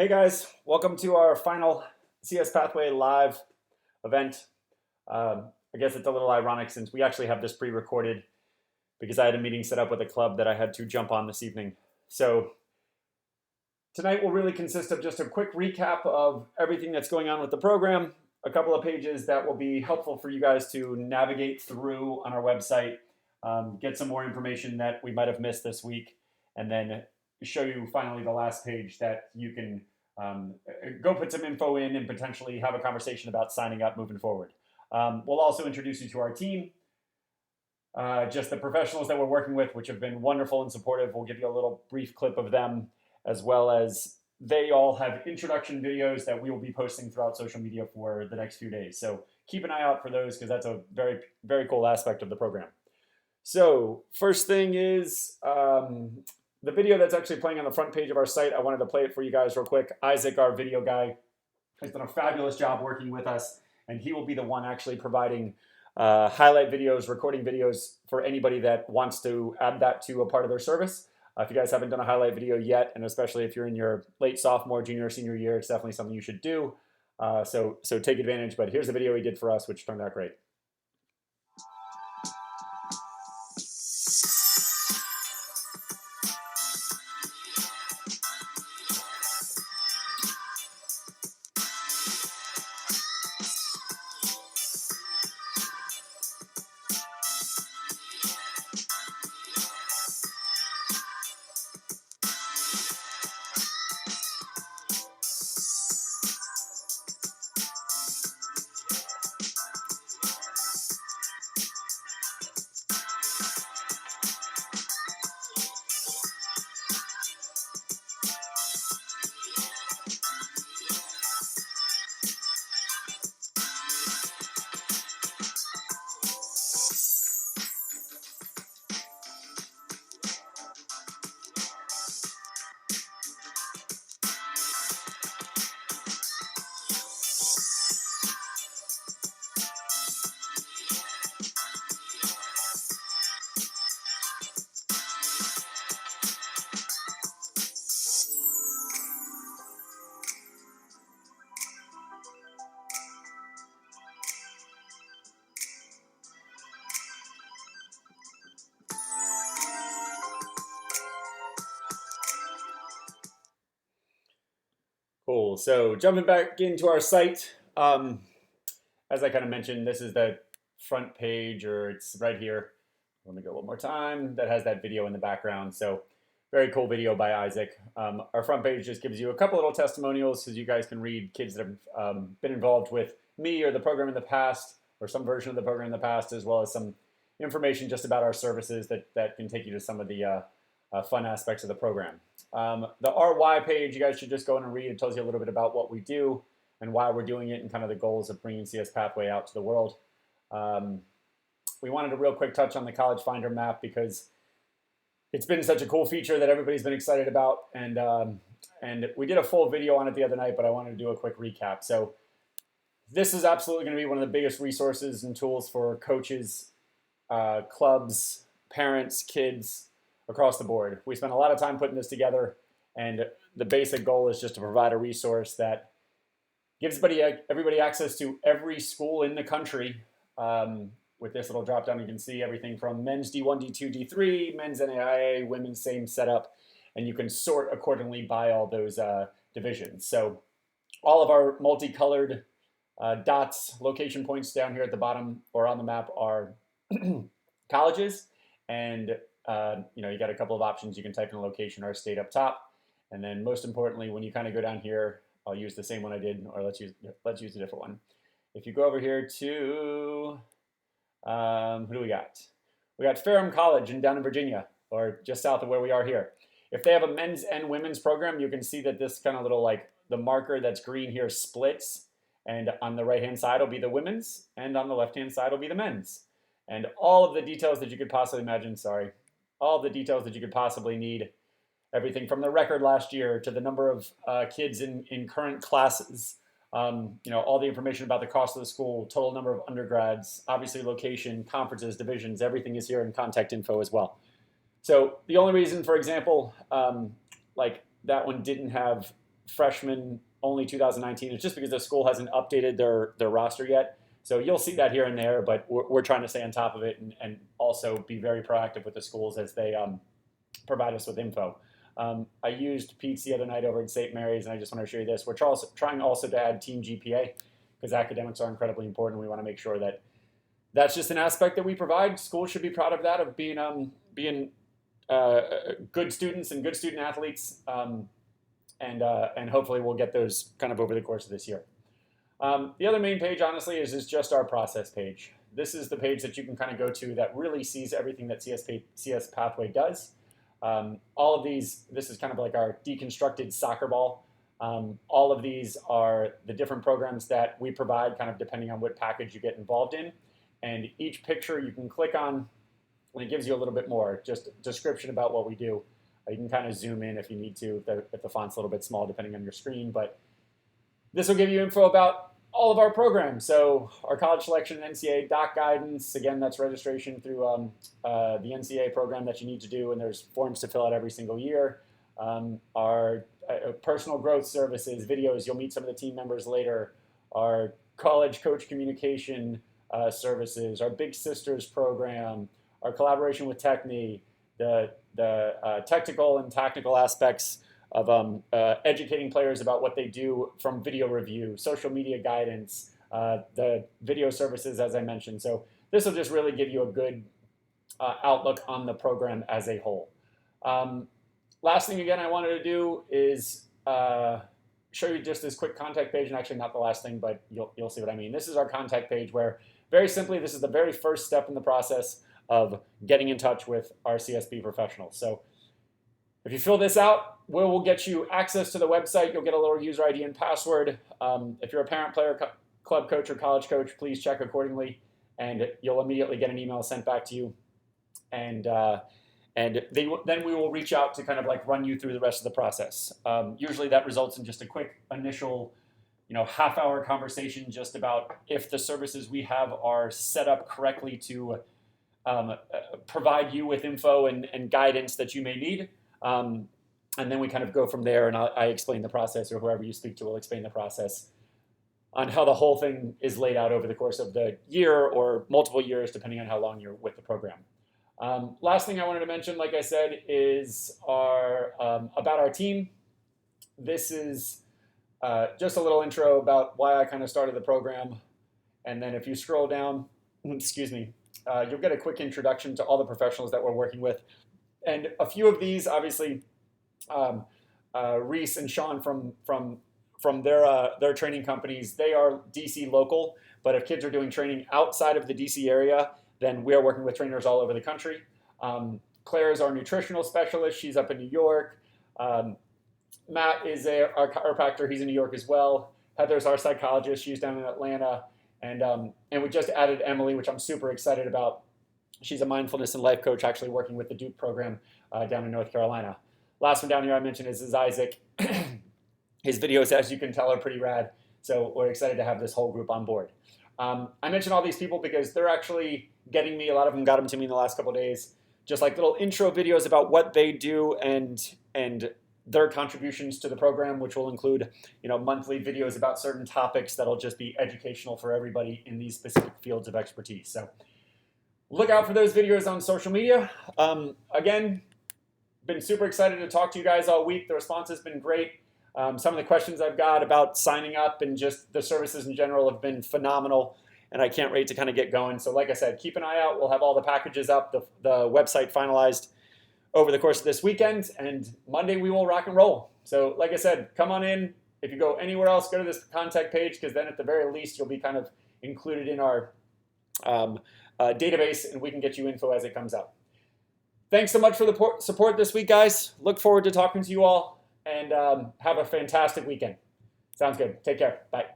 Hey guys, welcome to our final CS Pathway live event. I guess it's a little ironic since we actually have this pre-recorded because I had a meeting set up with a club that I had to jump on this evening. So tonight will really consist of just a quick recap of everything that's going on with the program, a couple of pages that will be helpful for you guys to navigate through on our website, get some more information that we might have missed this week, and then show you finally the last page that you can go put some info in and potentially have a conversation about signing up moving forward. We'll also introduce you to our team, just the professionals that we're working with, which have been wonderful and supportive. We'll give you a little brief clip of them, as well as they all have introduction videos that we will be posting throughout social media for the next few days. So keep an eye out for those because that's a very, very cool aspect of the program. So first thing is the video that's actually playing on the front page of our site. I wanted to play it for you guys real quick. Isaac, our video guy, has done a fabulous job working with us, and he will be the one actually providing highlight videos, recording videos for anybody that wants to add that to a part of their service. If you guys haven't done a highlight video yet, and especially if you're in your late sophomore, junior, senior year, it's definitely something you should do. So take advantage. But here's the video he did for us, which turned out great. Cool. So jumping back into our site, as I kind of mentioned, this is the front page, or it's right here. Let me go one more time. That has that video in the background. So very cool video by Isaac. Our front page just gives you a couple little testimonials so you guys can read kids that have been involved with me or the program in the past, or some version of the program in the past, as well as some information just about our services that can take you to some of the fun aspects of the program. The RY page, you guys should just go in and read. It tells you a little bit about what we do and why we're doing it and kind of the goals of bringing CS Pathway out to the world. We wanted a real quick touch on the College Finder map because it's been such a cool feature that everybody's been excited about. And we did a full video on it the other night, but I wanted to do a quick recap. So this is absolutely going to be one of the biggest resources and tools for coaches, clubs, parents, kids, across the board. We spent a lot of time putting this together, and the basic goal is just to provide a resource that gives everybody access to every school in the country. With this little drop down, you can see everything from men's D1, D2, D3, men's NAIA, women's same setup, and you can sort accordingly by all those divisions. So all of our multicolored dots, location points down here at the bottom or on the map are colleges, and you got a couple of options. You can type in a location or a state up top, and then most importantly, when you kind of go down here, I'll use the same one I did, or let's use a different one. If you go over here to who do we got? We got Ferrum College down in Virginia, or just south of where we are here. If they have a men's and women's program, you can see that this kind of little, like, the marker that's green here splits, and on the right hand side will be the women's, and on the left hand side will be the men's. And all of the details that you could possibly imagine, all the details that you could possibly need, everything from the record last year to the number of kids in current classes, all the information about the cost of the school, total number of undergrads, obviously location, conferences, divisions, everything is here in contact info as well. So the only reason, for example, like that one didn't have freshman only 2019. It's just because the school hasn't updated their roster yet. So you'll see that here and there, but we're trying to stay on top of it and also be very proactive with the schools as they provide us with info. I used Pete's the other night over at St. Mary's, and I just want to show you this. We're trying also to add team GPA because academics are incredibly important. We want to make sure that that's just an aspect that we provide. Schools should be proud of that, of being good students and good student athletes, and hopefully we'll get those kind of over the course of this year. The other main page, honestly, is just our process page. This is the page that you can kind of go to that really sees everything that CS Pathway does. All of these, this is kind of like our deconstructed soccer ball. All of these are the different programs that we provide, kind of depending on what package you get involved in. And each picture you can click on, and it gives you a little bit more, just a description about what we do. You can kind of zoom in if you need to, if the font's a little bit small, depending on your screen. But this will give you info about all of our programs. So our college selection and NCAA doc guidance, again, that's registration through the NCAA program that you need to do, and there's forms to fill out every single year. Our personal growth services, videos, you'll meet some of the team members later. Our college coach communication services, our Big Sisters program, our collaboration with Techne, the technical and tactical aspects of educating players about what they do from video review, social media guidance, the video services, as I mentioned. So this will just really give you a good outlook on the program as a whole. Last thing, again, I wanted to do is show you just this quick contact page, and actually not the last thing, but you'll see what I mean. This is our contact page where, very simply, this is the very first step in the process of getting in touch with our CSP professionals. So if you fill this out, we will get you access to the website. You'll get a little user ID and password. If you're a parent, player, club coach, or college coach, please check accordingly, and you'll immediately get an email sent back to you. And then we will reach out to kind of like run you through the rest of the process. Usually that results in just a quick initial, half-hour conversation just about if the services we have are set up correctly to provide you with info and guidance that you may need. And then we kind of go from there, and I explain the process, or whoever you speak to will explain the process on how the whole thing is laid out over the course of the year or multiple years, depending on how long you're with the program. Last thing I wanted to mention, like I said, is about our team. This is just a little intro about why I kind of started the program. And then if you scroll down, excuse me, you'll get a quick introduction to all the professionals that we're working with. And a few of these, obviously, Reese and Sean from their training companies, they are DC local. But if kids are doing training outside of the DC area, then we are working with trainers all over the country. Claire is our nutritional specialist. She's up in New York. Matt is our chiropractor. He's in New York as well. Heather's our psychologist. She's down in Atlanta. And we just added Emily, which I'm super excited about. She's a mindfulness and life coach, actually working with the Duke program down in North Carolina. Last one down here I mentioned is Isaac. His videos, as you can tell, are pretty rad. So we're excited to have this whole group on board. I mention all these people because they're actually getting me. A lot of them got them to me in the last couple of days. Just like little intro videos about what they do and their contributions to the program, which will include, monthly videos about certain topics that'll just be educational for everybody in these specific fields of expertise. So look out for those videos on social media. Again, been super excited to talk to you guys all week. The response has been great. Some of the questions I've got about signing up and just the services in general have been phenomenal, and I can't wait to kind of get going. So like I said, keep an eye out. We'll have all the packages up, the website finalized over the course of this weekend, and Monday we will rock and roll. So like I said, come on in. If you go anywhere else, go to this contact page, because then at the very least you'll be kind of included in our database, and we can get you info as it comes out. Thanks so much for the support this week, guys. Look forward to talking to you all, and have a fantastic weekend. Sounds good. Take care. Bye.